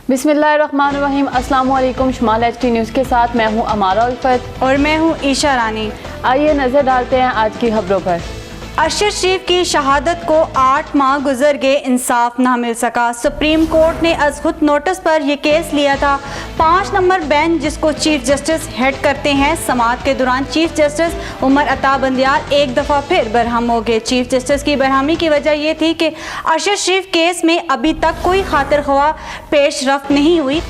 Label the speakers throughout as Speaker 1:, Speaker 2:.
Speaker 1: बिस्मिल्लाहिर्रहमानिर्रहीम। अस्सलाम वालेकुम। शुमाल HT न्यूज़ के साथ मैं हूँ अमारा उल्फत
Speaker 2: और मैं हूँ ईशा रानी।
Speaker 1: आइए नजर डालते हैं आज की खबरों पर।
Speaker 2: अरशद शरीफ की शहादत को 8 माह गुजर गए, इंसाफ ना मिल सका। सुप्रीम कोर्ट ने आज खुद नोटिस पर यह केस लिया था। 5 नंबर बेंच जिसको चीफ जस्टिस हेड करते हैं, समाअत के दौरान चीफ जस्टिस उमर अता बंदियाल एक दफ़ा फिर बरहम हो गए। चीफ जस्टिस की बरहमी की वजह यह थी कि अरशद शरीफ केस में अभी तक कोई खातिर ख्वाह पेशरफ्त नहीं हुई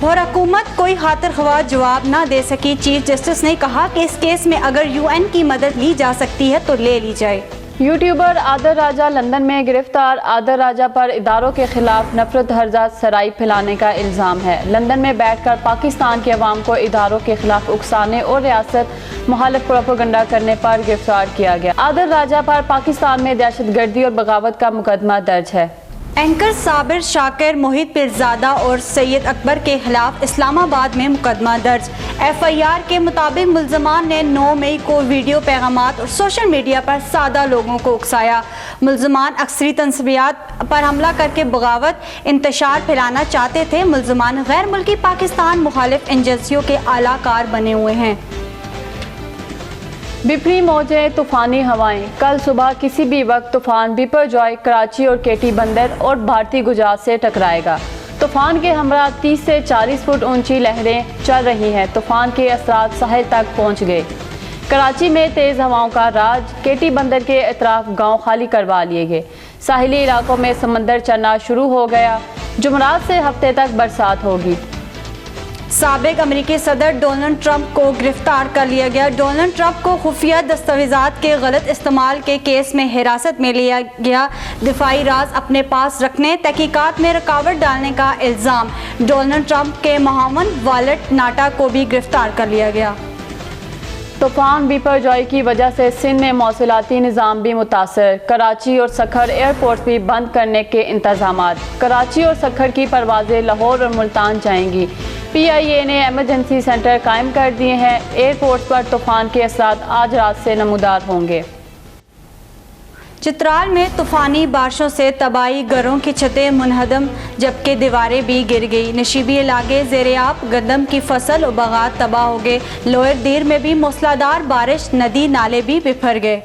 Speaker 2: और हुकूमत कोई खातिर ख्वाह जवाब ना दे सकी। चीफ जस्टिस ने कहा कि इस केस में अगर UN की मदद ली जा सकती है तो ले ली जाए।
Speaker 1: यूट्यूबर आदर राजा लंदन में गिरफ्तार। आदर राजा पर इदारों के खिलाफ नफरत हर्जा सराई फैलाने का इल्ज़ाम है। लंदन में बैठकर पाकिस्तान के अवाम को इदारों के खिलाफ उकसाने और रियासत मुखालिफ प्रोपेगेंडा करने पर गिरफ्तार किया गया। आदर राजा पर पाकिस्तान में दहशतगर्दी और बगावत का मुकदमा दर्ज है।
Speaker 2: एंकर साबिर शाकिर, मोहित पीरजादा और सैयद अकबर के खिलाफ इस्लामाबाद में मुकदमा दर्ज। FIR के मुताबिक मुल्ज़मान ने 9 मई को वीडियो पैगामात और सोशल मीडिया पर सादा लोगों को उकसाया। मुल्ज़मान अक्सरी तंसबियात पर हमला करके बगावत इंतशार फैलाना चाहते थे। मुल्ज़मान गैर मुल्की पाकिस्तान मुखालिफ एजेंसियों के आलाकार बने हुए हैं।
Speaker 1: बिफरी मौजें, तूफ़ानी हवाएं। कल सुबह किसी भी वक्त तूफ़ान बिपरजॉय कराची और केटी बंदर और भारती गुजरात से टकराएगा। तूफ़ान के हमरा 30 से 40 फुट ऊंची लहरें चल रही हैं। तूफ़ान के असरात साहिल तक पहुंच गए। कराची में तेज़ हवाओं का राज। केटी बंदर के अतराफ गांव खाली करवा लिए गए। साहिली इलाकों में समंदर चढ़ना शुरू हो गया। जुमरात से हफ्ते तक बरसात होगी।
Speaker 2: साबिक अमेरिकी सदर डोनाल्ड ट्रंप को गिरफ्तार कर लिया गया। डोनाल्ड ट्रंप को खुफिया दस्तावेजात के गलत इस्तेमाल के केस में हिरासत में लिया गया। दिफाई राज अपने पास रखने, तहकीकात में रुकावट डालने का इल्ज़ाम। डोनाल्ड ट्रंप के मुआवन वालेट नाटा को भी गिरफ्तार कर लिया गया।
Speaker 1: तूफ़ान बिपरजॉय की वजह से सिंध में मौसलाती निज़ाम भी मुतासर। कराची और सखर एयरपोर्ट भी बंद करने के इंतजामात। कराची और सखर की परवाज़ें लाहौर और मुल्तान जाएंगी। PIA ने एमरजेंसी सेंटर कायम कर दिए हैं। एयरपोर्ट पर तूफ़ान के असरात आज रात से नमूदार होंगे।
Speaker 2: चित्राल में तूफ़ानी बारिशों से तबाही, घरों की छतें मुनहदम जबकि दीवारें भी गिर गई। नशीबी इलाके ज़ेर-ए-आब, गंदम की फसल और बागात तबाह हो गए। लोअर दीर में भी मूसलाधार बारिश, नदी नाले भी बिफर गए।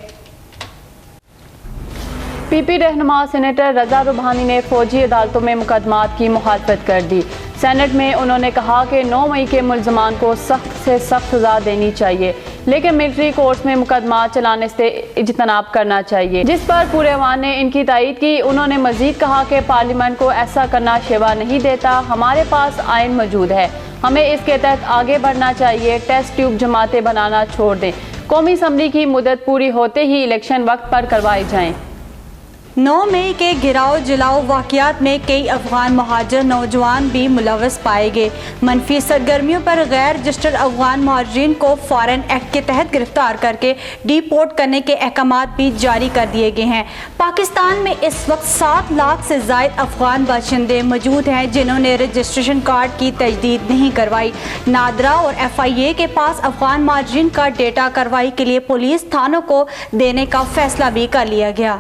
Speaker 1: PP रहनुमा सेनेटर रजा रुबहानी ने फौजी अदालतों में मुकदमात की मुखालफत कर दी। सेनेट में उन्होंने कहा कि 9 मई के मुल्ज़मान को सख्त से सख्त सज़ा देनी चाहिए, लेकिन मिलिट्री कोर्ट्स में मुकदमा चलाने से इज्तनाब करना चाहिए, जिस पर पूरे अवाम ने इनकी तायीद की। उन्होंने मज़ीद कहा कि पार्लियामेंट को ऐसा करना शेवा नहीं देता। हमारे पास आइन मौजूद है, हमें इसके तहत आगे बढ़ना चाहिए। टेस्ट ट्यूब जमातें बनाना छोड़ दें। कौमी असम्बली की मुद्दत पूरी होते ही इलेक्शन वक्त पर करवाए जाएँ।
Speaker 2: 9 मई के गिराव जलाओ वाक़यात में कई अफगान महाजर नौजवान भी मुलव्वस पाए गए। मनफी सरगर्मियों पर गैर रजिस्टर्ड अफगान महाजरीन को फॉरेन एक्ट के तहत गिरफ्तार करके डिपोर्ट करने के अहकामात भी जारी कर दिए गए हैं। पाकिस्तान में इस वक्त 7 लाख से ज़ायद अफगान बाशिंदे मौजूद हैं जिन्होंने रजिस्ट्रेशन कार्ड की तजदीद नहीं करवाई। नादरा और FIA के पास अफगान महाजरीन का डेटा कार्रवाई के लिए पुलिस थानों को देने का फैसला भी कर लिया गया।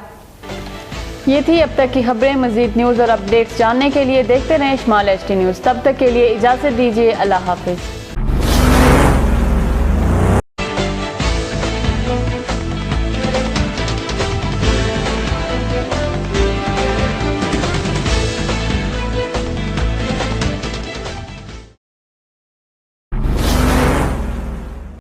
Speaker 1: ये थी अब तक की खबरें। मज़ीद न्यूज़ और अपडेट्स जानने के लिए देखते रहें शुमाल HT न्यूज़। तब तक के लिए इजाज़त दीजिए। अल्लाह हाफ़िज़।